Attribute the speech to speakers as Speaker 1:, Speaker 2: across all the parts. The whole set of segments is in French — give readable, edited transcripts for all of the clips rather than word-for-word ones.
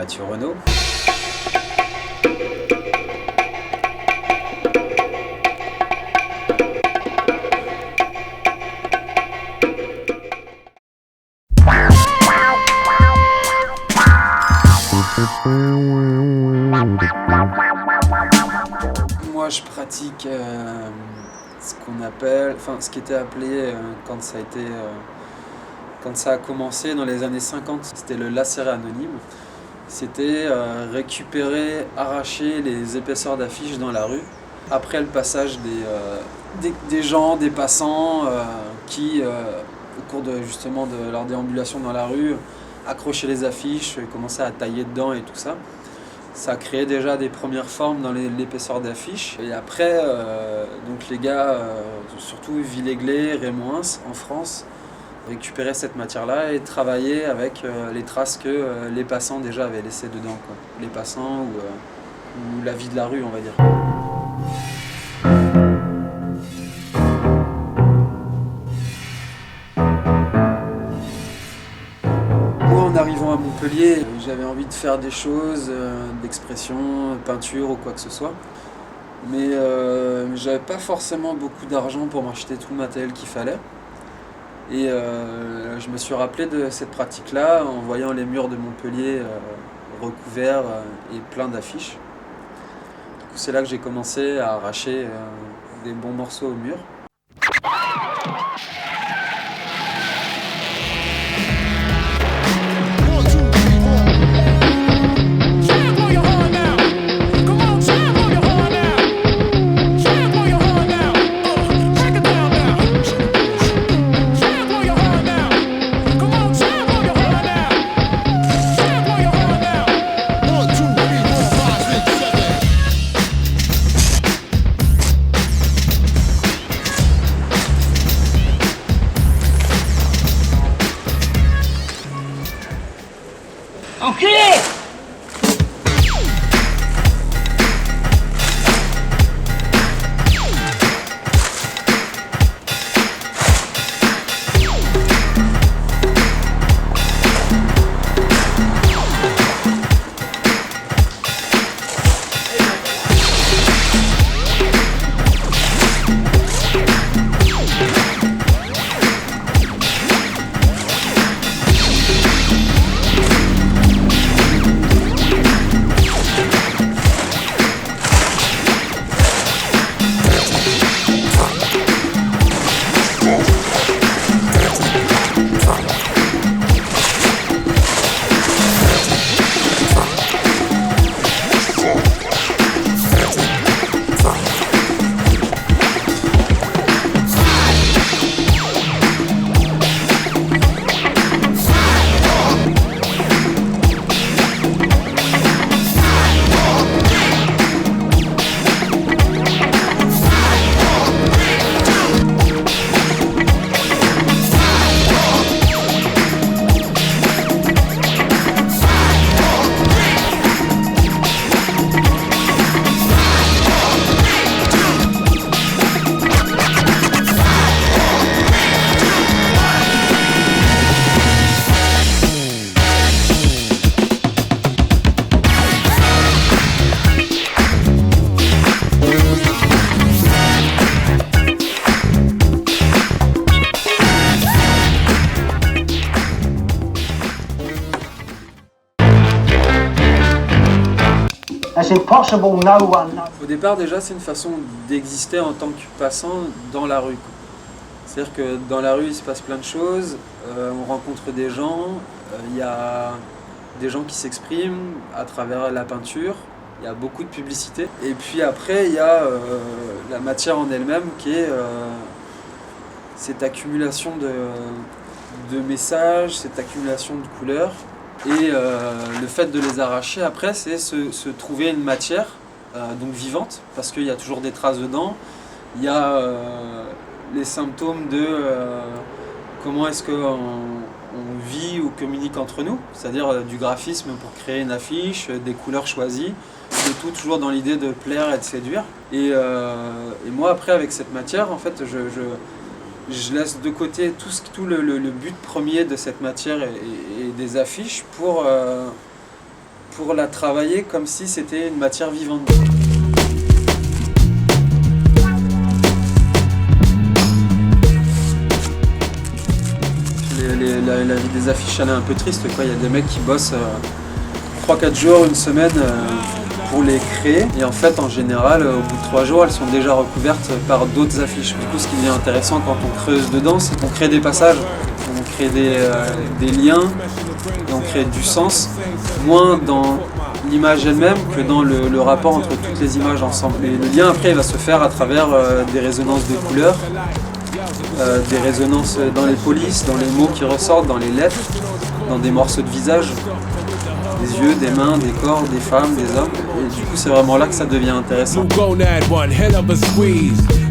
Speaker 1: Mathieu Renaud. Moi je pratique ce qui était appelé quand ça a commencé dans les années 50, c'était le laceret anonyme. C'était récupérer, arracher les épaisseurs d'affiches dans la rue après le passage des gens, des passants qui, au cours de leur déambulation dans la rue, accrochaient les affiches, commençaient à tailler dedans et tout ça. Ça a créé déjà des premières formes dans l'épaisseur d'affiches. Et après, donc les gars, surtout Villègle, Rémoins, en France, récupéraient cette matière-là et travaillaient avec les traces que les passants déjà avaient laissées dedans, quoi. Les passants ou la vie de la rue, on va dire. En arrivant à Montpellier, j'avais envie de faire des choses, d'expression, peinture ou quoi que ce soit. Mais j'avais pas forcément beaucoup d'argent pour m'acheter tout le matériel qu'il fallait. Et je me suis rappelé de cette pratique-là en voyant les murs de Montpellier recouverts et pleins d'affiches. Du coup, c'est là que j'ai commencé à arracher des bons morceaux au mur.
Speaker 2: Enculé!
Speaker 1: Au départ, déjà, c'est une façon d'exister en tant que passant dans la rue, quoi. C'est-à-dire que dans la rue, il se passe plein de choses, on rencontre des gens, il y a des gens qui s'expriment à travers la peinture, il y a beaucoup de publicité. Et puis après, il y a la matière en elle-même qui est cette accumulation de messages, cette accumulation de couleurs. Et le fait de les arracher après, c'est se trouver une matière donc vivante, parce qu'il y a toujours des traces dedans. Il y a les symptômes de comment est-ce qu'on vit ou communique entre nous, c'est-à-dire du graphisme pour créer une affiche, des couleurs choisies, le tout toujours dans l'idée de plaire et de séduire. Et moi après avec cette matière, en fait, je laisse de côté tout le but premier de cette matière et des affiches pour pour la travailler comme si c'était une matière vivante. La vie des affiches, elle est un peu triste, quoi. Il y a des mecs qui bossent 3-4 jours, une semaine pour les créer. Et en fait, en général, au bout de 3 jours, elles sont déjà recouvertes par d'autres affiches. Du coup, ce qui devient intéressant quand on creuse dedans, c'est qu'on crée des passages, on crée des liens, et on crée du sens, moins dans l'image elle-même que dans le rapport entre toutes les images ensemble. Et le lien, après, il va se faire à travers des résonances de couleurs, des résonances dans les polices, dans les mots qui ressortent, dans les lettres, dans des morceaux de visage, des yeux, des mains, des corps, des femmes, des hommes. Et du coup, c'est vraiment là que ça devient intéressant.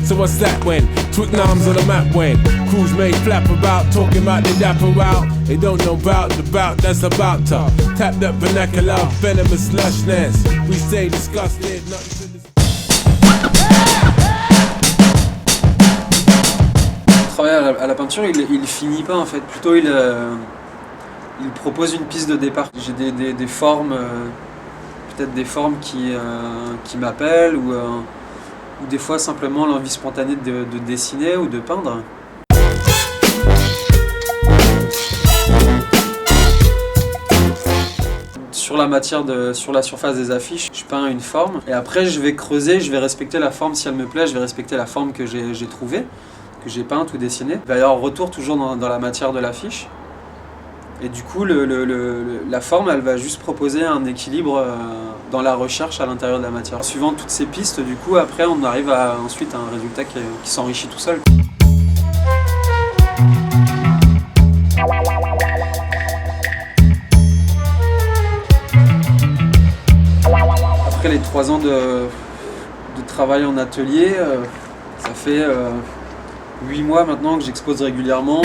Speaker 3: So what's that when Twickenham's on the map when crews made flap about talking about they dapper out. They don't know about the bout that's about to tap that vernacular venomous lushness. We stay disgusted.
Speaker 1: Le travail à la peinture, il finit pas en fait. Plutôt il propose une piste de départ. J'ai des formes, peut-être des formes qui m'appellent ou des fois simplement l'envie spontanée de dessiner ou de peindre. Sur la matière, sur la surface des affiches, je peins une forme et après je vais creuser, je vais respecter la forme si elle me plaît, je vais respecter la forme que j'ai trouvée, que j'ai peinte ou dessinée. Il va y avoir retour toujours dans la matière de l'affiche. Et du coup, la forme, elle va juste proposer un équilibre dans la recherche à l'intérieur de la matière. Suivant toutes ces pistes, du coup, après, on arrive ensuite à un résultat qui s'enrichit tout seul. Après les 3 ans de travail en atelier, ça fait 8 mois maintenant que j'expose régulièrement.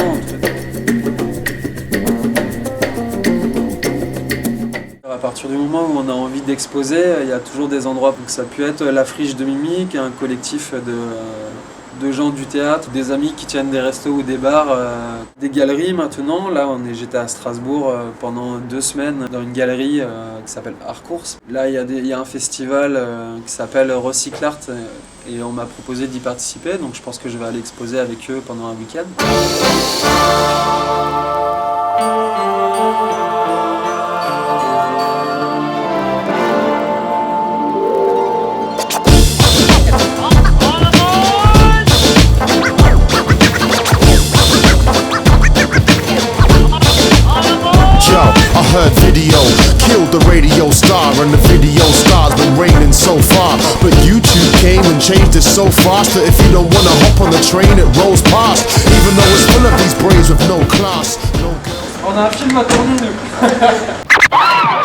Speaker 1: À partir du moment où on a envie d'exposer, il y a toujours des endroits. Donc ça peut être la friche de Mimique, un collectif de gens du théâtre, des amis qui tiennent des restos ou des bars, des galeries maintenant. Là, j'étais à Strasbourg pendant 2 semaines dans une galerie qui s'appelle Harcourt. Là, il y a un festival qui s'appelle Recyclart et on m'a proposé d'y participer. Donc je pense que je vais aller exposer avec eux pendant un week-end.
Speaker 4: Heard video, killed the radio star, and the video star's been raining so far. But YouTube came and changed it so fast that if you don't wanna hop on the train, it rolls past. Even though it's full of these brains with no class, no girls.
Speaker 1: On a un film à tourner, nous.